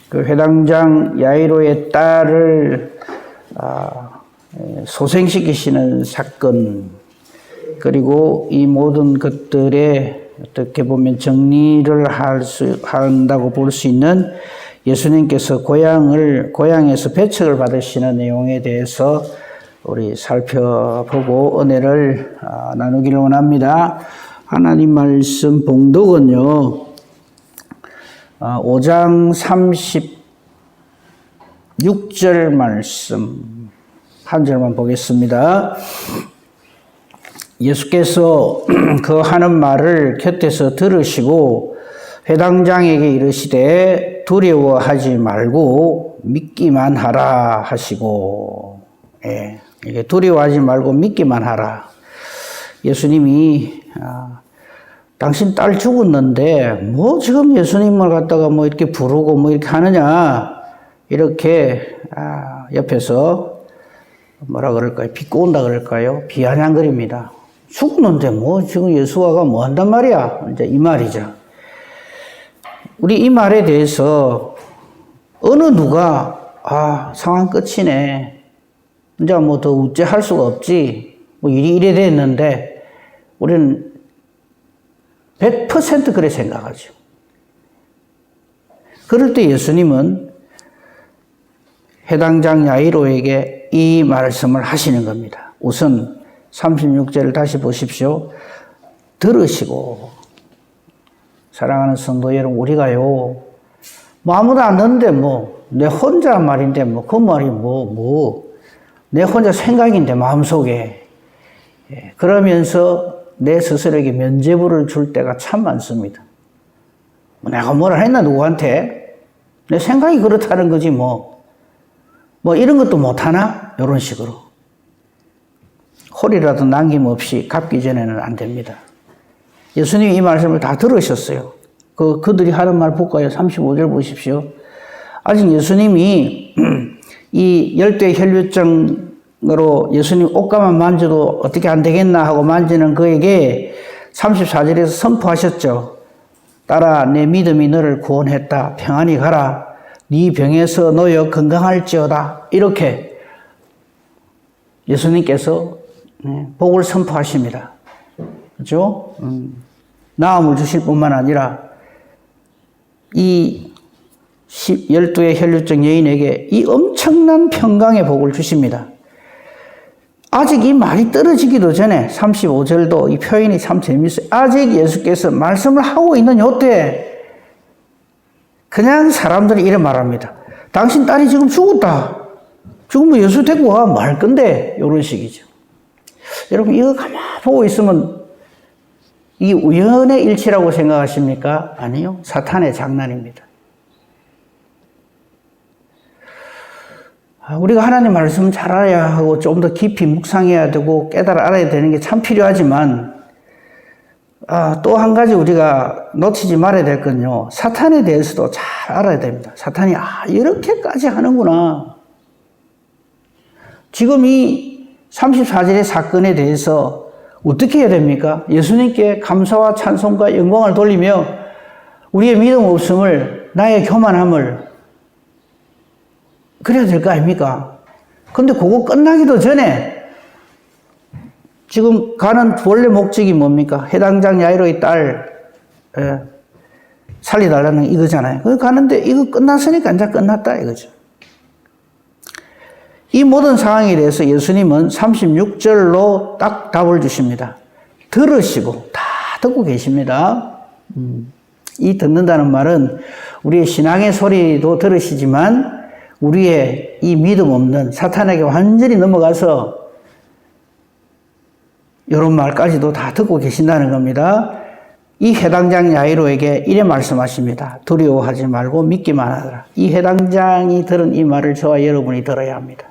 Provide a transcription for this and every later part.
그 회당장 야이로의 딸을 소생시키시는 사건, 그리고 이 모든 것들에 어떻게 보면 정리를 한다고 볼 수 있는 예수님께서 고향에서 배척을 받으시는 내용에 대해서 우리 살펴보고 은혜를 나누기를 원합니다. 하나님 말씀 봉독은요, 5장 36절 말씀 한 절만 보겠습니다. 예수께서 그 하는 말을 곁에서 들으시고 회당장에게 이르시되 두려워하지 말고 믿기만 하라 하시고, 이게 두려워하지 말고 믿기만 하라. 예수님이 당신 딸 죽었는데 뭐 지금 예수님을 갖다가 뭐 이렇게 부르고 뭐 이렇게 하느냐, 이렇게 옆에서 뭐라 그럴까요? 비꼬은다 그럴까요? 비아냥거립니다. 죽었는데 뭐 지금 예수와가 뭐 한단 말이야? 이제 이 말이죠. 우리 이 말에 대해서 어느 누가 상황 끝이네, 이제 뭐 더 우째할 수가 없지, 뭐 일이 이래 됐는데, 우리는 100% 그래 생각하죠. 그럴 때 예수님은 해당장 야이로에게 이 말씀을 하시는 겁니다. 우선 36절을 다시 보십시오. 들으시고, 사랑하는 성도 여러분, 우리가요, 뭐 아무도 안 듣는데 내 혼자 말인데 그 말이 내 혼자 생각인데 마음속에, 그러면서 내 스스로에게 면죄부를 줄 때가 참 많습니다. 내가 뭐라 했나 누구한테? 내 생각이 그렇다는 거지 뭐 이런 것도 못하나? 이런 식으로. 홀이라도 남김없이 갚기 전에는 안 됩니다. 예수님이 이 말씀을 다 들으셨어요. 그들이 하는 말 볼까요? 35절 보십시오. 아직 예수님이 이 열두의 혈류증으로 예수님 옷가만 만져도 어떻게 안 되겠나 하고 만지는 그에게 34절에서 선포하셨죠. 딸아, 내 믿음이 너를 구원했다. 평안히 가라. 네 병에서 놓여 건강할지어다. 이렇게 예수님께서 복을 선포하십니다. 그렇죠? 나음을 주실 뿐만 아니라 이 12의 혈류증 여인에게 이 엄청난 평강의 복을 주십니다. 아직 이 말이 떨어지기도 전에 35절도 이 표현이 참 재미있어요. 아직 예수께서 말씀을 하고 있는 요때 그냥 사람들이 이래 말합니다. 당신 딸이 지금 죽었다. 죽으면 예수 데리고 와. 뭐 할 건데? 이런 식이죠. 여러분, 이거 가만 보고 있으면 이 우연의 일치라고 생각하십니까? 아니요. 사탄의 장난입니다. 우리가 하나님 말씀 잘 알아야 하고 좀 더 깊이 묵상해야 되고 깨달아 알아야 되는 게 참 필요하지만, 또 한 가지 우리가 놓치지 말아야 될 건요, 사탄에 대해서도 잘 알아야 됩니다. 사탄이 이렇게까지 하는구나. 지금 이 34절의 사건에 대해서 어떻게 해야 됩니까? 예수님께 감사와 찬송과 영광을 돌리며 우리의 믿음 없음을, 나의 교만함을 그래야 될 거 아닙니까? 근데 그거 끝나기도 전에 지금 가는 원래 목적이 뭡니까? 해당장 야이로의 딸 살려달라는 이거잖아요. 그거 가는데 이거 끝났으니까 이제 끝났다 이거죠. 이 모든 상황에 대해서 예수님은 36절로 딱 답을 주십니다. 들으시고, 다 듣고 계십니다. 이 듣는다는 말은 우리의 신앙의 소리도 들으시지만 우리의 이 믿음 없는 사탄에게 완전히 넘어가서 이런 말까지도 다 듣고 계신다는 겁니다. 이 해당장 야이로에게 이래 말씀하십니다. 두려워하지 말고 믿기만 하라. 이 해당장이 들은 이 말을 저와 여러분이 들어야 합니다.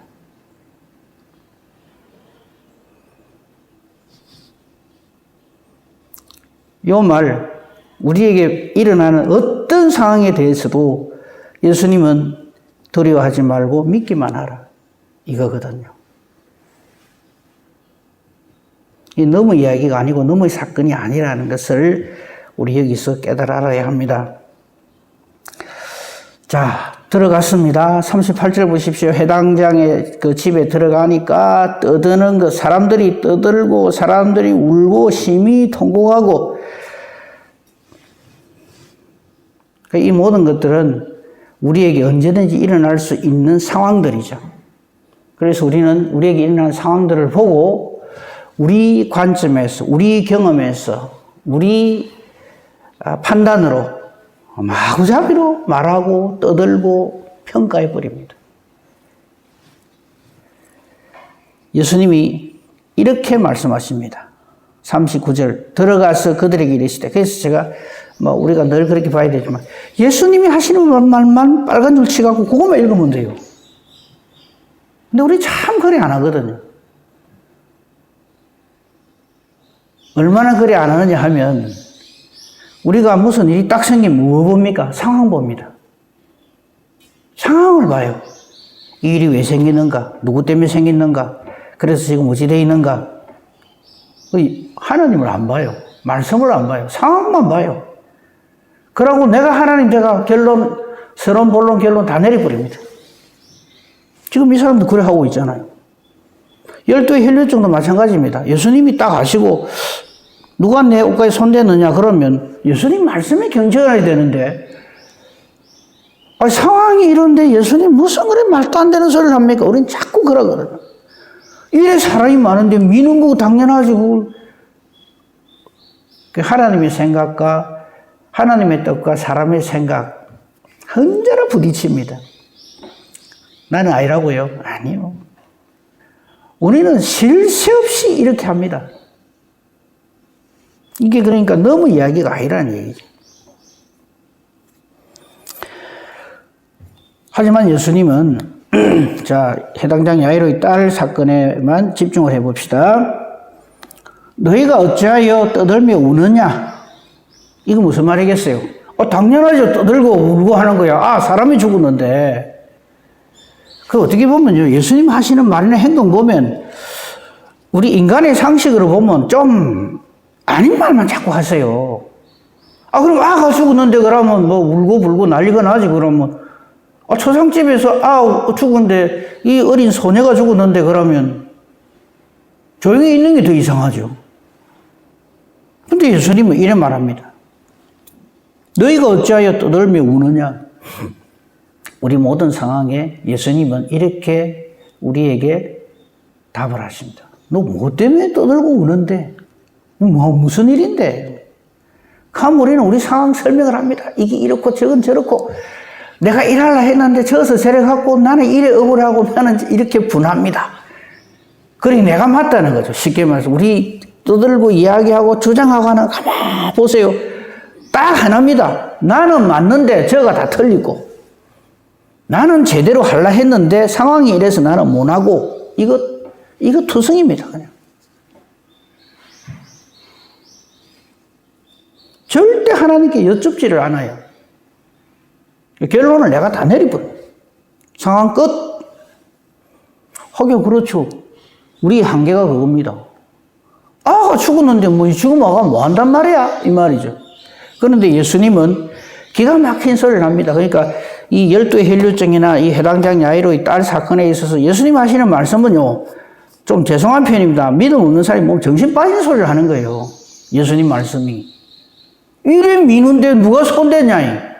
이 말, 우리에게 일어나는 어떤 상황에 대해서도 예수님은 두려워하지 말고 믿기만 하라. 이거거든요. 이 너무 이야기가 아니고 너무 사건이 아니라는 것을 우리 여기서 깨달아 알아야 합니다. 자, 들어갔습니다. 38절 보십시오. 해당장의 그 집에 들어가니까 떠드는 것, 사람들이 떠들고 사람들이 울고 심히 통곡하고, 이 모든 것들은 우리에게 언제든지 일어날 수 있는 상황들이죠. 그래서 우리는 우리에게 일어나는 상황들을 보고 우리 관점에서, 우리 경험에서, 우리 판단으로 마구잡이로 말하고 떠들고 평가해 버립니다. 예수님이 이렇게 말씀하십니다. 39절 들어가서 그들에게 이르시되, 그래서 제가 우리가 늘 그렇게 봐야 되지만 예수님이 하시는 말만 빨간 줄 치갖고 그것만 읽으면 돼요. 근데 우리 참 그래 안 하거든요. 얼마나 그래 안 하느냐 하면 우리가 무슨 일이 딱 생기면 뭐 봅니까? 상황 봅니다. 상황을 봐요. 이 일이 왜 생기는가? 누구 때문에 생기는가? 그래서 지금 어찌 되어 있는가? 하나님을 안 봐요. 말씀을 안 봐요. 상황만 봐요. 그러고 내가 하나님 제가 서론, 본론, 결론 다 내려버립니다. 지금 이 사람도 그래 하고 있잖아요. 12의 혈류증도 마찬가지입니다. 예수님이 딱 아시고 누가 내 옷가에 손대느냐 그러면 예수님 말씀에 경청해야 되는데, 상황이 이런데 예수님 무슨 그래 말도 안 되는 소리를 합니까? 우린 자꾸 그러거든요. 이래 사람이 많은데 미는 거 당연하지. 하나님의 생각과 하나님의 뜻과 사람의 생각 언제나 부딪힙니다. 나는 아니라고요? 아니요. 우리는 쉴 새 없이 이렇게 합니다. 이게 그러니까 너무 이야기가 아니라는 얘기죠. 하지만 예수님은 자, 해당장 야이로의 딸 사건에만 집중을 해봅시다. 너희가 어찌하여 떠들며 우느냐? 이거 무슨 말이겠어요? 당연하죠. 떠들고 울고 하는 거야. 사람이 죽었는데. 그 어떻게 보면요, 예수님 하시는 말이나 행동 보면 우리 인간의 상식으로 보면 좀 아닌 말만 자꾸 하세요. 그럼 아가 죽었는데 그러면 울고 불고 난리가 나지. 그러면 초상집에서 죽었는데 이 어린 소녀가 죽었는데 그러면 조용히 있는 게 더 이상하죠. 근데 예수님은 이래 말합니다. 너희가 어찌하여 떠들며 우느냐? 우리 모든 상황에 예수님은 이렇게 우리에게 답을 하십니다. 너 뭐 때문에 떠들고 우는데? 무슨 일인데? 그럼 우리는 우리 상황 설명을 합니다. 이게 이렇고 저건 저렇고 내가 일하려 했는데 저어서 저래갖고 나는 이래 억울하고 나는 이렇게 분합니다. 그러니 내가 맞다는 거죠. 쉽게 말해서 우리 떠들고 이야기하고 주장하고 하는 가만 보세요. 딱 하나입니다. 나는 맞는데 저가 다 틀리고 나는 제대로 하려 했는데 상황이 이래서 나는 못하고 이거 투성입니다. 그냥. 절대 하나님께 여쭙지를 않아요. 결론을 내가 다 내려버려요. 상황 끝. 하긴 그렇죠. 우리의 한계가 그겁니다. 죽었는데 지금 아가 뭐 한단 말이야? 이 말이죠. 그런데 예수님은 기가 막힌 소리를 합니다. 그러니까 이 12의 혈류증이나 이 해당장 야이로의 딸 사건에 있어서 예수님 하시는 말씀은요, 좀 죄송한 표현입니다. 믿음 없는 사람이 몸 정신 빠진 소리를 하는 거예요. 예수님 말씀이. 이래 미는데 누가 손대냐?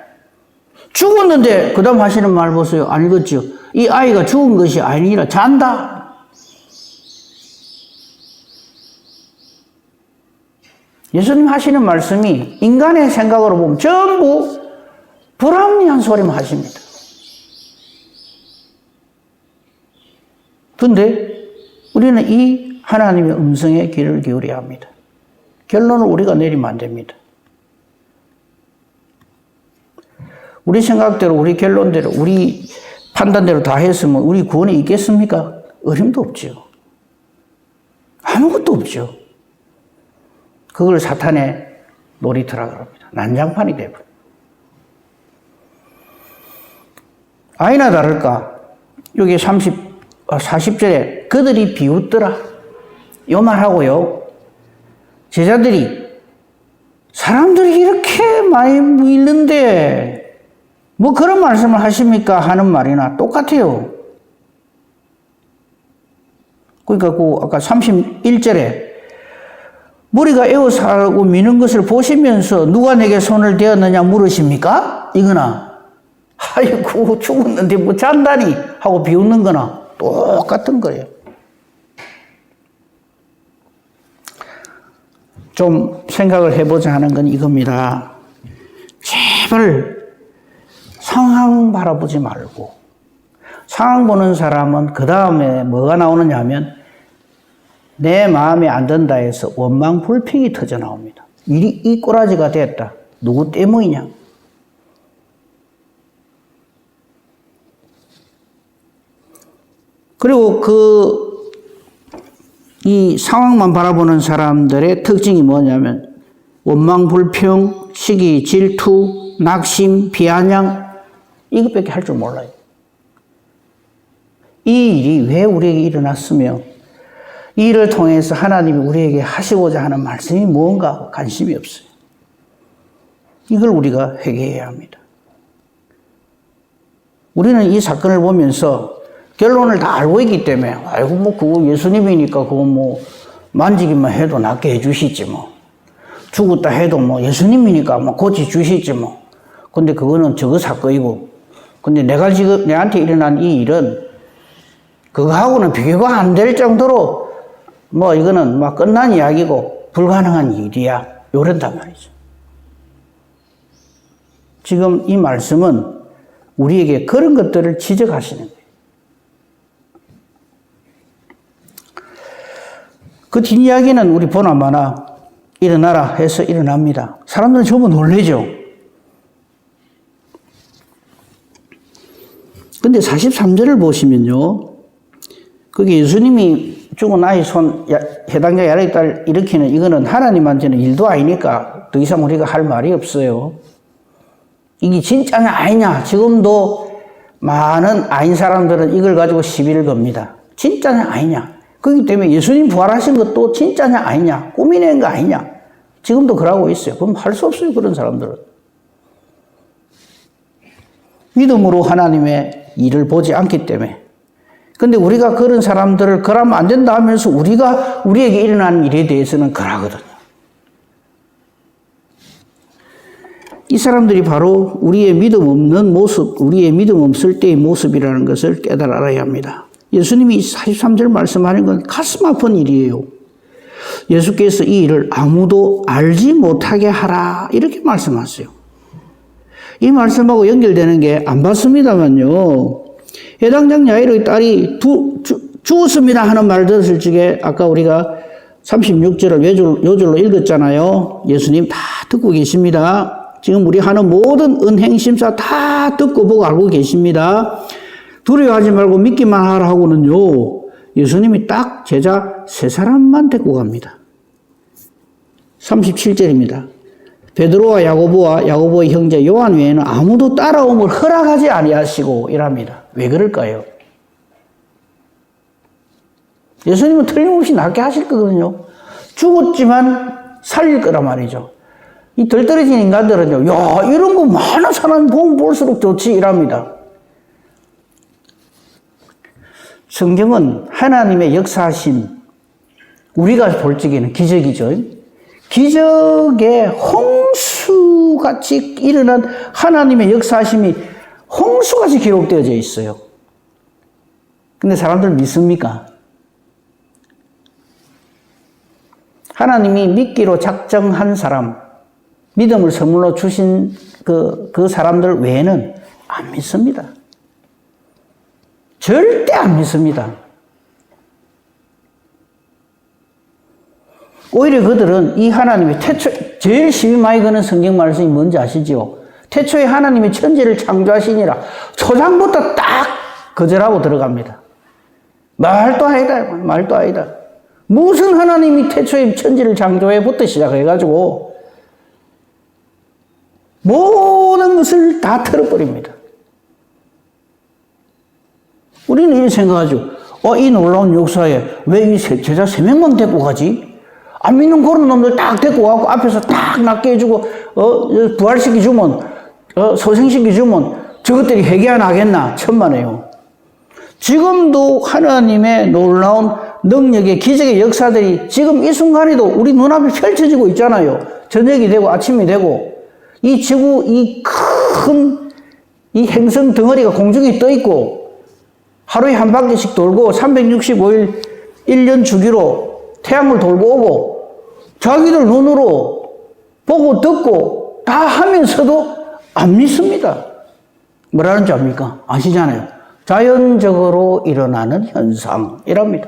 죽었는데, 그 다음 하시는 말 보세요. 안 읽었죠? 이 아이가 죽은 것이 아니라 잔다. 예수님 하시는 말씀이 인간의 생각으로 보면 전부 불합리한 소리만 하십니다. 그런데 우리는 이 하나님의 음성에 귀를 기울여야 합니다. 결론을 우리가 내리면 안 됩니다. 우리 생각대로, 우리 결론대로, 우리 판단대로 다 했으면 우리 구원이 있겠습니까? 어림도 없죠. 아무것도 없죠. 그걸 사탄의 놀이터라고 합니다. 난장판이 되버려. 아니나 다를까, 여기 40절에 그들이 비웃더라. 요 말하고요. 제자들이 사람들이 이렇게 많이 있는데 뭐 그런 말씀을 하십니까? 하는 말이나 똑같아요. 그러니까 아까 31절에 무리가 에워싸고 미는 것을 보시면서 누가 내게 손을 대었느냐 물으십니까? 이거나 아이고 죽었는데 뭐 잔다니 하고 비웃는 거나 똑같은 거예요. 좀 생각을 해보자 하는 건 이겁니다. 제발 상황 바라보지 말고, 상황 보는 사람은 그 다음에 뭐가 나오느냐 하면 내 마음에 안 든다 해서 원망 불평이 터져 나옵니다. 이 꼬라지가 됐다. 누구 때문이냐? 그리고 이 상황만 바라보는 사람들의 특징이 뭐냐면 원망 불평, 시기, 질투, 낙심, 비아냥 이것밖에 할 줄 몰라요. 이 일이 왜 우리에게 일어났으며 이 일을 통해서 하나님이 우리에게 하시고자 하는 말씀이 무언가 관심이 없어요. 이걸 우리가 회개해야 합니다. 우리는 이 사건을 보면서 결론을 다 알고 있기 때문에 아이고 뭐 그거 예수님이니까 그거 뭐 만지기만 해도 낫게 해주시지 뭐 죽었다 해도 뭐 예수님이니까 뭐 고치 주시지 뭐. 근데 그거는 저거 사건이고, 근데 내가 지금 내한테 일어난 이 일은 그거하고는 비교가 안 될 정도로 뭐 이거는 막 끝난 이야기고 불가능한 일이야. 요런단 말이죠. 지금 이 말씀은 우리에게 그런 것들을 지적하시는 거예요. 그 뒷이야기는 우리 보나마나 일어나라 해서 일어납니다. 사람들은 전부 놀라죠. 근데 43절을 보시면요. 거기 예수님이 죽은 아이 손, 해당자 야레의 딸 일으키는 이거는 하나님한테는 일도 아니니까 더 이상 우리가 할 말이 없어요. 이게 진짜냐 아니냐. 지금도 많은 아닌 사람들은 이걸 가지고 시비를 겁니다. 진짜냐 아니냐. 그렇기 때문에 예수님 부활하신 것도 진짜냐 아니냐. 꾸미낸 거 아니냐. 지금도 그러고 있어요. 그럼 할 수 없어요. 그런 사람들은. 믿음으로 하나님의 일을 보지 않기 때문에. 근데 우리가 그런 사람들을 그러면 안 된다 하면서 우리에게 일어난 일에 대해서는 그러거든요. 이 사람들이 바로 우리의 믿음 없는 모습, 우리의 믿음 없을 때의 모습이라는 것을 깨달아 알아야 합니다. 예수님이 43절 말씀하는 건 가슴 아픈 일이에요. 예수께서 이 일을 아무도 알지 못하게 하라 이렇게 말씀하세요. 이 말씀하고 연결되는 게 안 봤습니다만요. 해당장 야이로의 딸이 죽었습니다 하는 말 들었을 적에 아까 우리가 36절을 요절로 읽었잖아요. 예수님 다 듣고 계십니다. 지금 우리 하는 모든 은행심사 다 듣고 보고 알고 계십니다. 두려워하지 말고 믿기만 하라 하고는요. 예수님이 딱 제자 3사람만 데리고 갑니다. 37절입니다. 베드로와 야고보의 형제 요한 외에는 아무도 따라옴을 허락하지 아니하시고 이랍니다. 왜 그럴까요? 예수님은 틀림없이 낫게 하실 거거든요. 죽었지만 살릴 거란 말이죠. 이 덜 떨어진 인간들은요, 야, 이런 거 많은 사람이 보면 볼수록 좋지 이랍니다. 성경은 하나님의 역사하심, 우리가 볼 적에는 기적이죠. 기적의 홍수같이 일어난 하나님의 역사하심이 홍수같이 기록되어져 있어요. 근데 사람들 믿습니까? 하나님이 믿기로 작정한 사람, 믿음을 선물로 주신 그 사람들 외에는 안 믿습니다. 절대 안 믿습니다. 오히려 그들은 이 하나님의 제일 시비 많이 거는 성경 말씀이 뭔지 아시죠? 태초에 하나님이 천지를 창조하시니라 초장부터 딱 거절하고 들어갑니다. 말도 아니다. 무슨 하나님이 태초에 천지를 창조해부터 시작해가지고 모든 것을 다 털어버립니다. 우리는 이렇게 생각하죠. 이 놀라운 역사에 왜 이 제자 3명만 데리고 가지? 안 믿는 그런 놈들 딱 데리고 가고 앞에서 딱 낫게 해주고 부활시켜주면 소생시켜주면 저것들이 해결하겠나? 천만에요. 지금도 하나님의 놀라운 능력의 기적의 역사들이 지금 이 순간에도 우리 눈앞에 펼쳐지고 있잖아요. 저녁이 되고 아침이 되고 이 지구 이 큰 이 행성 덩어리가 공중에 떠 있고 하루에 한 바퀴씩 돌고 365일 1년 주기로 태양을 돌고 오고 자기들 눈으로 보고 듣고 다 하면서도 안 믿습니다. 뭐라는 줄 압니까? 아시잖아요. 자연적으로 일어나는 현상이랍니다.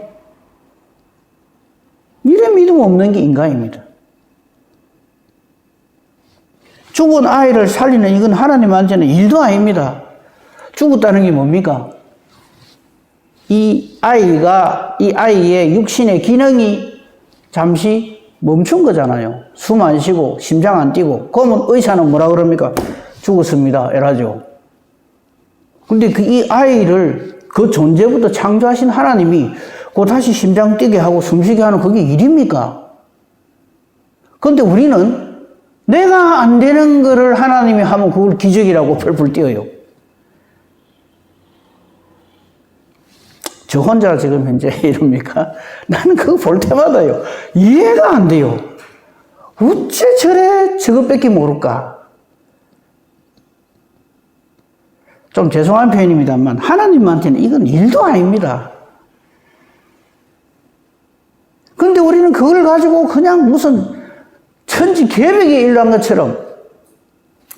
이런 믿음 없는 게 인간입니다. 죽은 아이를 살리는 이건 하나님한테는 일도 아닙니다. 죽었다는 게 뭡니까? 이 아이의 육신의 기능이 잠시 멈춘 거잖아요. 숨 안 쉬고 심장 안 뛰고. 그러면 의사는 뭐라 그럽니까? 죽었습니다. 이러죠. 근데 이 아이를 그 존재부터 창조하신 하나님이 그 다시 심장 뛰게 하고 숨쉬게 하는 그게 일입니까? 그런데 우리는 내가 안 되는 거를 하나님이 하면 그걸 기적이라고 펄펄 뛰어요. 저 혼자 지금 현재 이럽니까? 나는 그거 볼 때마다요. 이해가 안 돼요. 어째 저래 저것밖에 모를까? 좀 죄송한 표현입니다만 하나님한테는 이건 일도 아닙니다. 그런데 우리는 그걸 가지고 그냥 무슨 천지 계획에 일어난 것처럼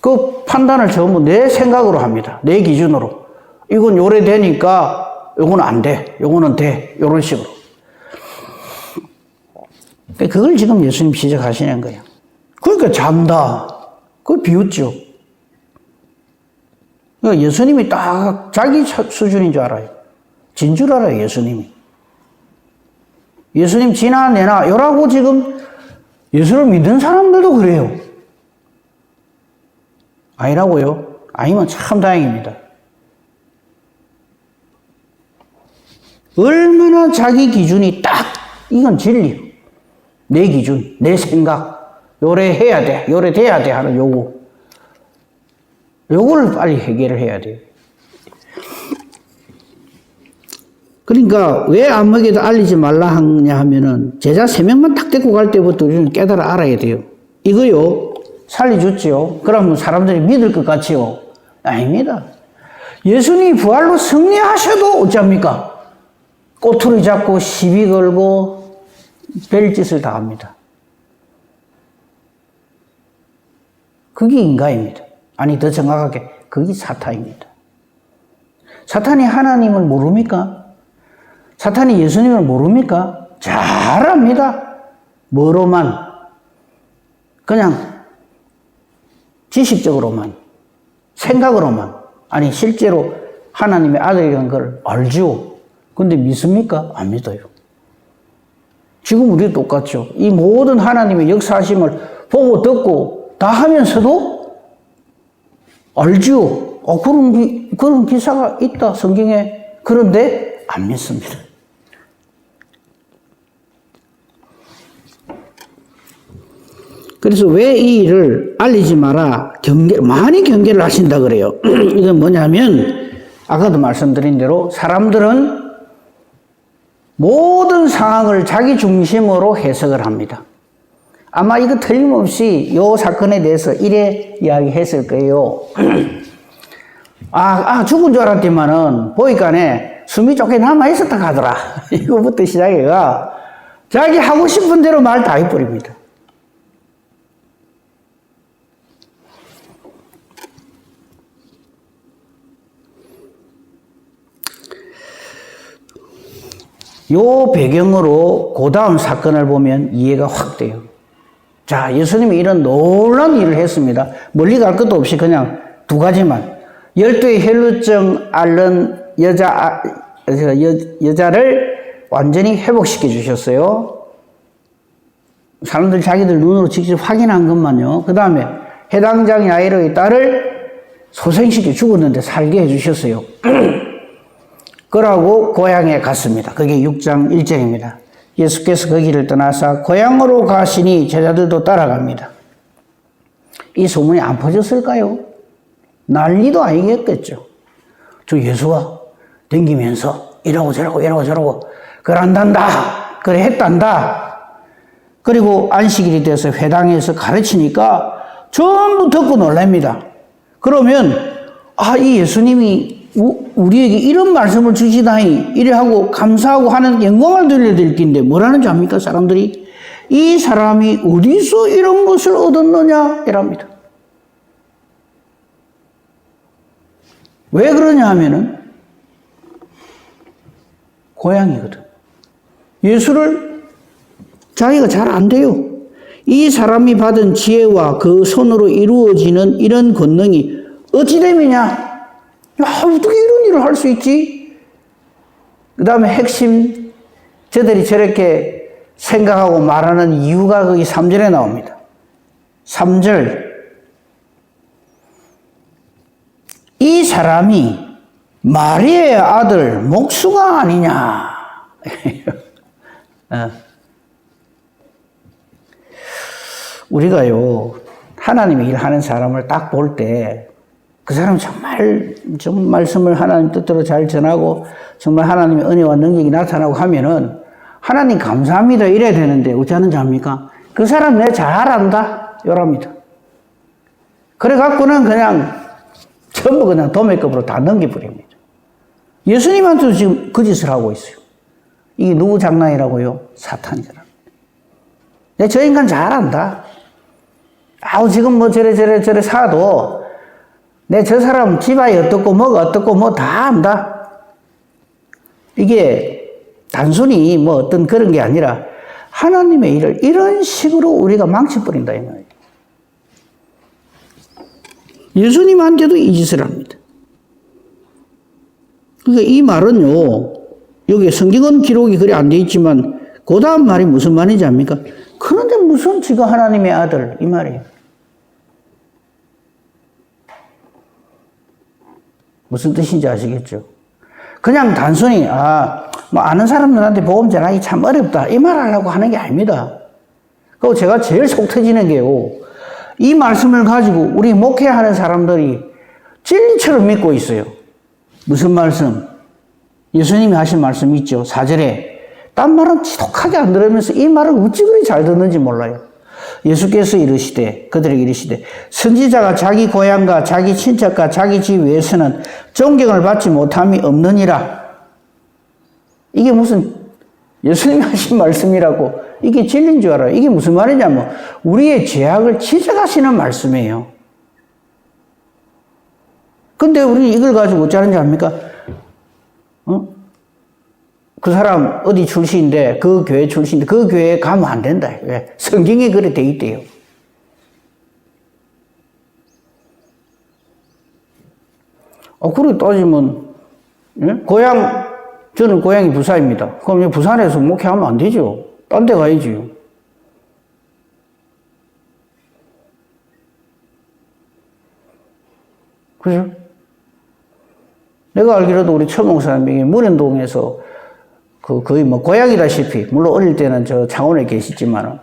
그 판단을 전부 내 생각으로 합니다. 내 기준으로. 이건 요래 되니까 요건 안 돼. 요거는 돼. 요런 식으로. 그걸 지금 예수님 시작하시는 거예요. 그러니까 잔다. 그걸 비웃죠. 그러니까 예수님이 딱 자기 수준인 줄 알아요. 진 줄 알아요, 예수님이. 예수님 지나 내나 요라고 지금 예수를 믿는 사람들도 그래요. 아니라고요? 아니면 참 다행입니다. 얼마나 자기 기준이 딱 이건 진리. 내 기준, 내 생각. 요래 해야 돼. 요래 돼야 돼 하는 요구. 요거를 빨리 해결을 해야 돼요. 그러니까 왜 아무에게도 알리지 말라 하냐 하면은 제자 3명만 딱 데리고 갈 때부터 우리는 깨달아 알아야 돼요. 이거요. 살려줬지요. 그러면 사람들이 믿을 것 같지요. 아닙니다. 예수님이 부활로 승리하셔도 어쩝니까? 꼬투리 잡고 시비 걸고 별짓을 다 합니다. 그게 인간입니다. 아니 더 정확하게 그게 사탄입니다. 사탄이 하나님을 모릅니까? 사탄이 예수님을 모릅니까? 잘 압니다. 뭐로만 그냥 지식적으로만 생각으로만 아니 실제로 하나님의 아들이라는 걸 알죠. 근데 믿습니까? 안 믿어요. 지금 우리 똑같죠. 이 모든 하나님의 역사하심을 보고 듣고 다 하면서도 알죠. 그런 기사가 있다 성경에. 그런데 안 믿습니다. 그래서 왜 이 일을 알리지 마라 많이 경계를 하신다 그래요. 이건 뭐냐면 아까도 말씀드린 대로 사람들은 모든 상황을 자기 중심으로 해석을 합니다. 아마 이거 틀림없이 이 사건에 대해서 이래 이야기했을 거예요. 죽은 줄 알았더만은 보니까네 숨이 좋게 남아있었다 하더라. 이거부터 시작해가 자기 하고 싶은 대로 말 다 해버립니다. 요 배경으로 그 다음 사건을 보면 이해가 확 돼요. 자, 예수님이 이런 놀라운 일을 했습니다. 멀리 갈 것도 없이 그냥 2가지만. 12의 혈루증 앓는 여자를 완전히 회복시켜 주셨어요. 사람들 자기들 눈으로 직접 확인한 것만요. 그 다음에 해당장 야이로의 딸을 소생시켜 죽었는데 살게 해주셨어요. 그러고 고향에 갔습니다. 그게 6장 1절입니다. 예수께서 그 길을 떠나서 고향으로 가시니 제자들도 따라갑니다. 이 소문이 안 퍼졌을까요? 난리도 아니겠겠죠. 저 예수가 댕기면서 이러고 저러고 그런단다. 그래 했단다. 그리고 안식일이 돼서 회당에서 가르치니까 전부 듣고 놀랍니다. 그러면 이 예수님이 우리에게 이런 말씀을 주시다니 이래 하고 감사하고 하는 영광을 돌려야 될 텐데 뭐라는 줄 압니까? 사람들이 이 사람이 어디서 이런 것을 얻었느냐 이랍니다. 왜 그러냐 하면은 고향이거든. 예수를 자기가 잘 안 돼요. 이 사람이 받은 지혜와 그 손으로 이루어지는 이런 권능이 어찌됨이냐? 어떻게 이런 일을 할 수 있지? 그 다음에 핵심, 저들이 저렇게 생각하고 말하는 이유가 거기 3절에 나옵니다. 3절. 이 사람이 마리아의 아들 목수가 아니냐? 우리가요, 하나님의 일하는 사람을 딱 볼 때, 그 사람 정말 좀 말씀을 하나님 뜻대로 잘 전하고, 정말 하나님의 은혜와 능력이 나타나고 하면은, 하나님 감사합니다. 이래야 되는데, 어찌하는지 압니까? 그 사람 내 잘 안다. 이랍니다. 그래갖고는 그냥, 전부 그냥 도매급으로 다 넘겨버립니다. 예수님한테도 지금 그 짓을 하고 있어요. 이게 누구 장난이라고요? 사탄이잖아. 저 인간 잘 안다. 지금 뭐 저래 사도, 저 사람 집안이 어떻고 뭐가 어떻고 뭐 다 안다. 이게 단순히 뭐 어떤 그런 게 아니라 하나님의 일을 이런 식으로 우리가 망쳐버린다 이 말이에요. 예수님한테도 이 짓을 합니다. 그러니까 이 말은요, 여기 성경은 기록이 그리 안 돼 있지만 그 다음 말이 무슨 말인지 압니까? 그런데 무슨 지가 하나님의 아들 이 말이에요. 무슨 뜻인지 아시겠죠? 그냥 단순히 뭐 아는 사람들한테 복음 전하기 참 어렵다 이 말 하려고 하는 게 아닙니다. 그리고 제가 제일 속 터지는 게요, 이 말씀을 가지고 우리 목회하는 사람들이 진리처럼 믿고 있어요. 무슨 말씀? 예수님이 하신 말씀 있죠. 4절에 딴 말은 지독하게 안 들으면서 이 말을 어찌 그리 잘 듣는지 몰라요. 예수께서 이르시되 그들에게 이르시되 선지자가 자기 고향과 자기 친척과 자기 집 외에서는 존경을 받지 못함이 없느니라. 이게 무슨 예수님이 하신 말씀이라고 이게 진리인 줄 알아요. 이게 무슨 말이냐면 우리의 죄악을 지적하시는 말씀이에요. 근데 우리는 이걸 가지고 어쩌는지 압니까? 그 사람 어디 출신인데 그 교회 출신인데 그 교회에 가면 안 된다. 왜? 성경에 그래 돼 있대요. 그렇게 따지면 저는 고향이 부산입니다. 그럼 부산에서 목회하면 안 되죠. 딴 데 가야지. 그죠? 내가 알기로도 우리 최 목사님이 문현동에서 거의 뭐 고향이다시피, 물론 어릴 때는 저 창원에 계시지만,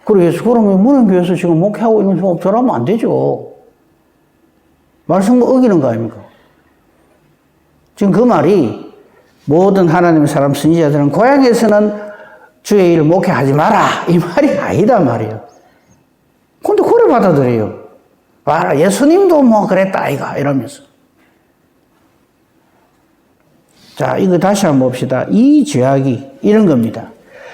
그래서 그러면 문현교에서 지금 목회하고 있는 사람 저러면 안 되죠. 말씀을 어기는 거 아닙니까? 지금 그 말이 모든 하나님의 사람 선지자들은 고향에서는 주의 일을 목회하지 마라 이 말이 아니다 말이에요. 근데 그래 받아들여요. 봐라 예수님도 뭐 그랬다 아이가 이러면서. 자, 이거 다시 한번 봅시다. 이 죄악이 이런 겁니다.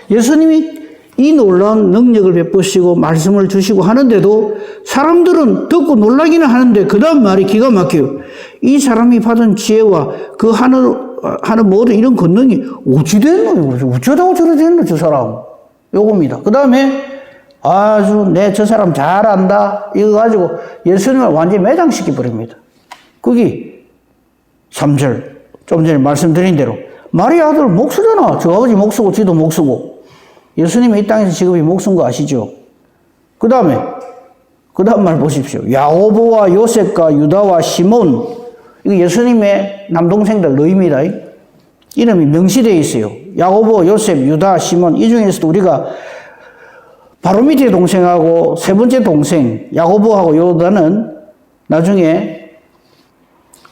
예수님이 이 놀라운 능력을 베푸시고 말씀을 주시고 하는데도 사람들은 듣고 놀라기는 하는데 그 다음 말이 기가 막혀요. 이 사람이 받은 지혜와 그 하는 모든 이런 권능이 어찌 됐노? 어쩌다고 저래 됐노? 저 사람. 요겁니다. 그 다음에 아주 저 사람 잘 안다. 이거 가지고 예수님을 완전히 매장시켜 버립니다. 거기 3절. 좀 전에 말씀드린 대로 마리아 아들 목수잖아. 저 아버지 목수고 지도 목수고. 예수님이 이 땅에서 직업이 목수인 거 아시죠? 그 다음 말 보십시오. 야고보와 요셉과 유다와 시몬. 이거 예수님의 남동생들 너희입니다. 이름이 명시되어 있어요. 야고보, 요셉, 유다, 시몬. 이 중에서도 우리가 바로 밑에 동생하고 세 번째 동생 야고보하고 요다는 나중에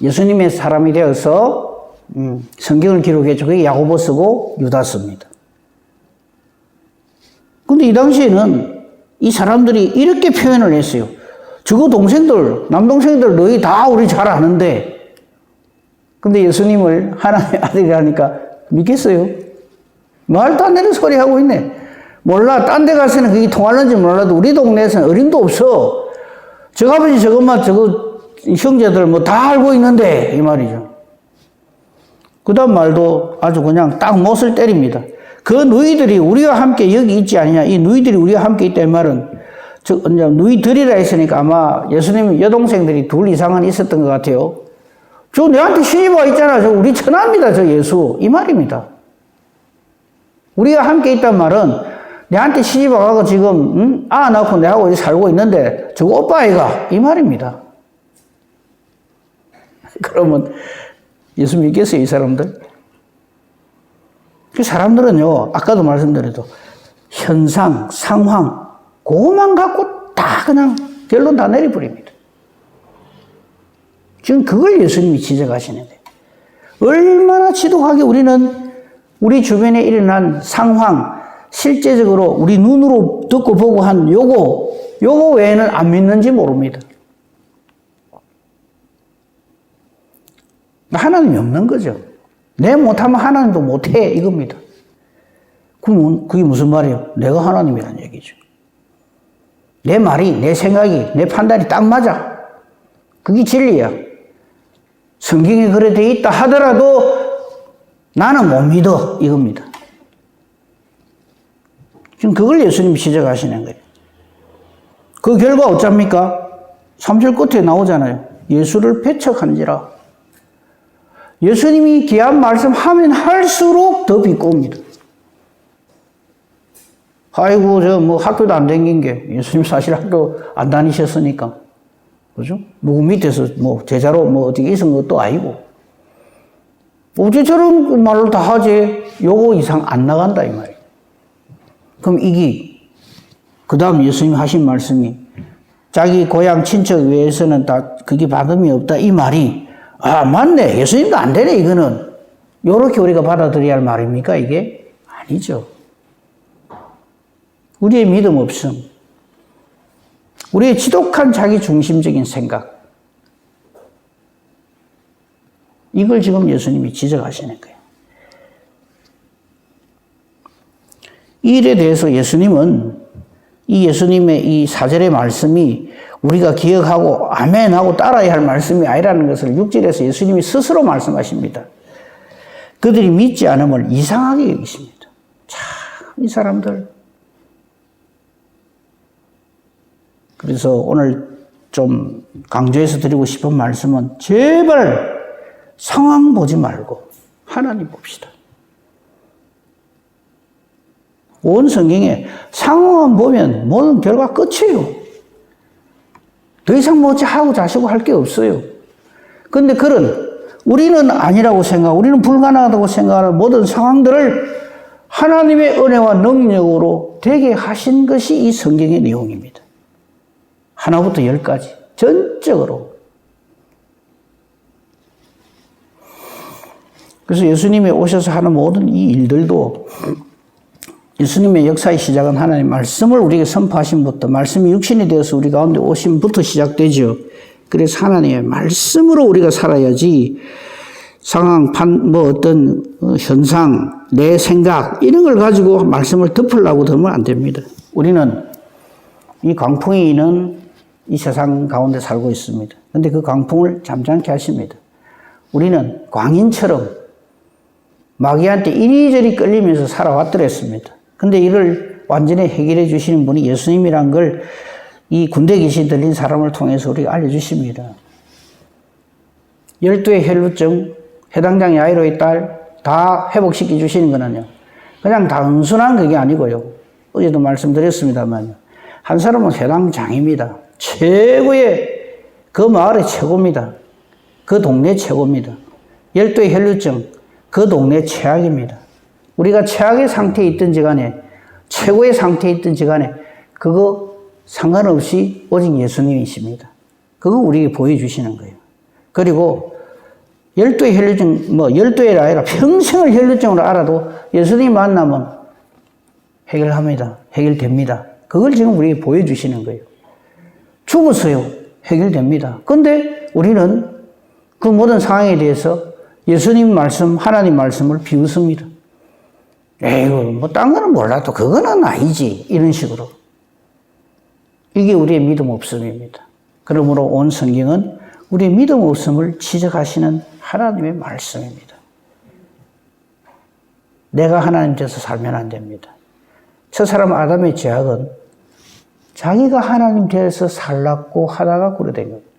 예수님의 사람이 되어서 성경을 기록했죠. 그게 야고보서고 유다서입니다. 근데 이 당시에는 이 사람들이 이렇게 표현을 했어요. 저거 동생들, 남동생들 너희 다 우리 잘 아는데, 근데 예수님을 하나님의 아들이라니까 믿겠어요? 말도 안 되는 소리 하고 있네. 몰라. 딴 데 가서는 그게 통하는지 몰라도 우리 동네에서는 어림도 없어. 저 아버지 저것만 저거 형제들 뭐 다 알고 있는데 이 말이죠. 그 다음 말도 아주 그냥 딱 못을 때립니다. 그 누이들이 우리와 함께 여기 있지 않느냐. 이 누이들이 우리와 함께 있다 이 말은 누이들이라 했으니까 아마 예수님 여동생들이 둘 이상은 있었던 것 같아요. 저 내한테 시집와 있잖아. 저 우리 천하입니다. 저 예수. 이 말입니다. 우리가 함께 있단 말은 내한테 시집와가고 지금 낳고 내하고 여기 살고 있는데 저거 오빠 아이가 이 말입니다. 그러면 예수 믿겠어요 이 사람들? 그 사람들은요 아까도 말씀드려도 현상, 상황 그것만 갖고 다 그냥 결론 다 내려버립니다. 지금 그걸 예수님이 지적하시는 거예요. 얼마나 지독하게 우리는 우리 주변에 일어난 상황 실제적으로 우리 눈으로 듣고 보고 한 요거 외에는 안 믿는지 모릅니다. 하나님이 없는 거죠. 내 못하면 하나님도 못해 이겁니다. 그럼 그게 무슨 말이에요? 내가 하나님이라는 얘기죠. 내 말이, 내 생각이, 내 판단이 딱 맞아. 그게 진리야. 성경에 그래 돼 있다 하더라도 나는 못 믿어 이겁니다. 지금 그걸 예수님이 지적하시는 거예요. 그 결과 어쩝니까? 3절 끝에 나오잖아요. 예수를 배척한지라. 예수님이 귀한 말씀 하면 할수록 더 비꼬입니다. 아이고, 저 뭐 학교도 안 다닌 게 예수님 사실 학교 안 다니셨으니까. 그죠? 누구 밑에서 뭐 제자로 뭐 어떻게 있은 것도 아니고. 어째 저런 말을 다 하지? 요거 이상 안 나간다, 이 말이에요. 그럼 그 다음 예수님 하신 말씀이 자기 고향 친척 외에서는 다 그게 받음이 없다, 이 말이 맞네. 예수님도 안 되네, 이거는. 요렇게 우리가 받아들여야 할 말입니까, 이게? 아니죠. 우리의 믿음 없음, 우리의 지독한 자기 중심적인 생각, 이걸 지금 예수님이 지적하시는 거예요. 이 일에 대해서 예수님은 이 예수님의 이 4절의 말씀이 우리가 기억하고 아멘하고 따라야 할 말씀이 아니라는 것을 6절에서 예수님이 스스로 말씀하십니다. 그들이 믿지 않음을 이상하게 여기십니다. 참, 이 사람들. 그래서 오늘 좀 강조해서 드리고 싶은 말씀은 제발 상황 보지 말고 하나님 봅시다. 온 성경에 상황만 보면 모든 결과 끝이에요. 더 이상 뭐 하고 자시고 할 게 없어요. 그런데 우리는 아니라고 우리는 불가능하다고 생각하는 모든 상황들을 하나님의 은혜와 능력으로 되게 하신 것이 이 성경의 내용입니다. 하나부터 10까지 전적으로. 그래서 예수님이 오셔서 하는 모든 이 일들도 예수님의 역사의 시작은 하나님의 말씀을 우리에게 선포하심부터 말씀이 육신이 되어서 우리 가운데 오심부터 시작되죠. 그래서 하나님의 말씀으로 우리가 살아야지 상황, 어떤 현상, 내 생각 이런 걸 가지고 말씀을 덮으려고 들면 안 됩니다. 우리는 이 광풍이 있는 이 세상 가운데 살고 있습니다. 그런데 그 광풍을 잠잠케 하십니다. 우리는 광인처럼 마귀한테 이리저리 끌리면서 살아왔더랬습니다. 근데 이를 완전히 해결해 주시는 분이 예수님이란 걸 이 군대 귀신 들린 사람을 통해서 우리가 알려주십니다. 12의 혈루증, 해당장 야이로의 딸 다 회복시켜 주시는 거는요. 그냥 단순한 그게 아니고요. 어제도 말씀드렸습니다만 한 사람은 해당장입니다. 최고의 그 마을의 최고입니다. 그 동네 최고입니다. 12의 혈루증 그 동네 최악입니다. 우리가 최악의 상태에 있든지 간에 최고의 상태에 있든지 간에 그거 상관없이 오직 예수님이십니다. 그거 우리에게 보여주시는 거예요. 그리고 12의 혈류증, 12회가 아니라 평생을 혈류증으로 알아도 예수님 만나면 해결합니다. 해결됩니다. 그걸 지금 우리에게 보여주시는 거예요. 죽었어요. 해결됩니다. 근데 우리는 그 모든 상황에 대해서 예수님 말씀, 하나님 말씀을 비웃습니다. 에이, 딴 거는 몰라도 그거는 아니지. 이런 식으로. 이게 우리의 믿음 없음입니다. 그러므로 온 성경은 우리의 믿음 없음을 지적하시는 하나님의 말씀입니다. 내가 하나님 돼서 살면 안 됩니다. 저 사람 아담의 죄악은 자기가 하나님 돼서 살라고 하다가 그래 된 겁니다.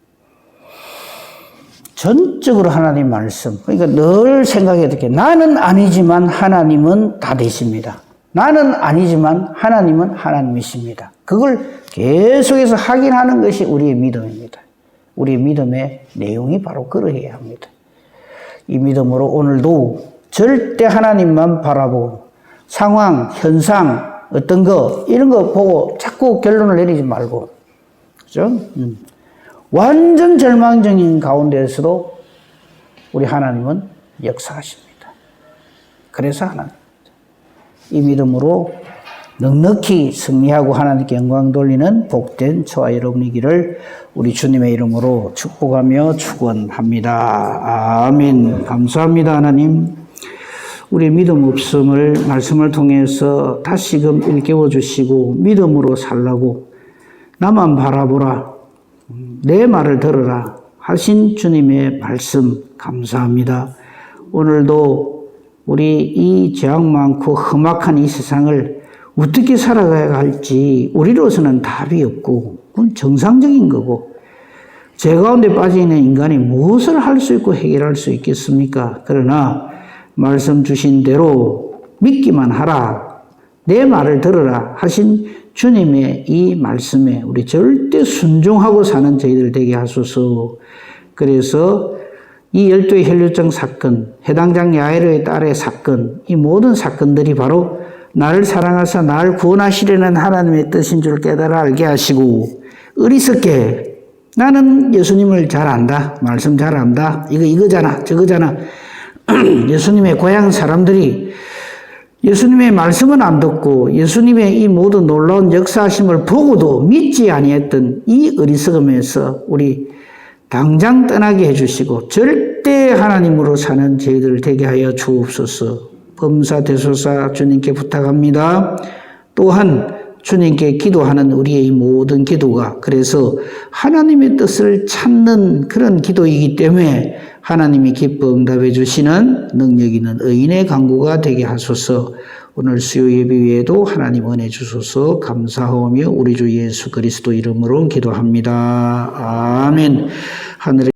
전적으로 하나님 말씀. 그러니까 늘 생각해야 될 게 나는 아니지만 하나님은 다 되십니다. 나는 아니지만 하나님은 하나님이십니다. 그걸 계속해서 확인하는 것이 우리의 믿음입니다. 우리의 믿음의 내용이 바로 그러해야 합니다. 이 믿음으로 오늘도 절대 하나님만 바라보고 상황, 현상, 어떤 거 이런 거 보고 자꾸 결론을 내리지 말고, 그죠? 완전 절망적인 가운데에서도 우리 하나님은 역사하십니다. 그래서 하나님입니다. 이 믿음으로 넉넉히 승리하고 하나님께 영광 돌리는 복된 저와 여러분이기를 우리 주님의 이름으로 축복하며 축원합니다. 아멘. 감사합니다, 하나님. 우리의 믿음 없음을 말씀을 통해서 다시금 일깨워 주시고 믿음으로 살라고 나만 바라보라, 내 말을 들으라 하신 주님의 말씀 감사합니다. 오늘도 우리 이 죄악 많고 험악한 이 세상을 어떻게 살아가야 할지 우리로서는 답이 없고 그건 정상적인 거고, 죄 가운데 빠져 있는 인간이 무엇을 할 수 있고 해결할 수 있겠습니까? 그러나 말씀 주신 대로 믿기만 하라, 내 말을 들으라 하신 주님의 이 말씀에 우리 절대 순종하고 사는 저희들 되게 하소서. 그래서 이 12의 혈류증 사건, 해당장 야이로의 딸의 사건, 이 모든 사건들이 바로 나를 사랑하사 나를 구원하시려는 하나님의 뜻인 줄 깨달아 알게 하시고, 어리석게 나는 예수님을 잘 안다, 말씀 잘 안다, 이거잖아 저거잖아. 예수님의 고향 사람들이 예수님의 말씀은 안 듣고 예수님의 이 모든 놀라운 역사하심을 보고도 믿지 아니했던 이 어리석음에서 우리 당장 떠나게 해주시고 절대 하나님으로 사는 저희들 되게 하여 주옵소서. 범사대소사 주님께 부탁합니다. 또한 주님께 기도하는 우리의 이 모든 기도가 그래서 하나님의 뜻을 찾는 그런 기도이기 때문에 하나님이 기뻐 응답해 주시는 능력 있는 의인의 간구가 되게 하소서. 오늘 수요 예배 위에도 하나님 은혜 주소서 감사하오며 우리 주 예수 그리스도 이름으로 기도합니다. 아멘. 하늘에